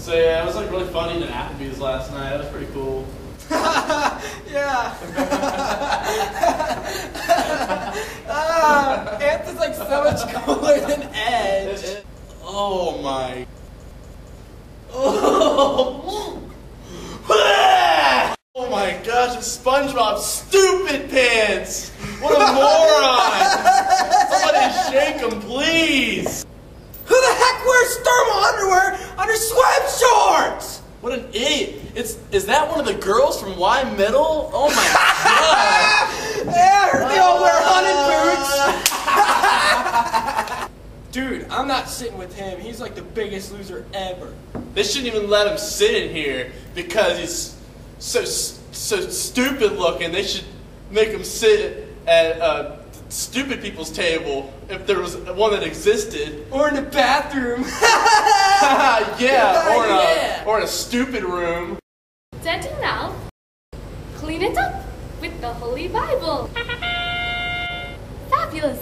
So yeah, it was like really funny at Applebee's last night. It was pretty cool. Yeah. Ants is like so much cooler than Edge. Oh my. Oh my gosh, it's SpongeBob's stupid pants! What a moron! Somebody shake him, please! Who the heck wears thermal underwear under swim shorts? What an idiot! Is that one of the girls from Y Middle? Oh my god! Yeah, they all wear hunting boots. Dude, I'm not sitting with him. He's like the biggest loser ever. They shouldn't even let him sit in here because he's so stupid looking. They should make him sit at stupid people's table if there was one that existed. Or in the bathroom. Yeah, or in a stupid room. Dead now. Clean it up with the Holy Bible. Fabulous.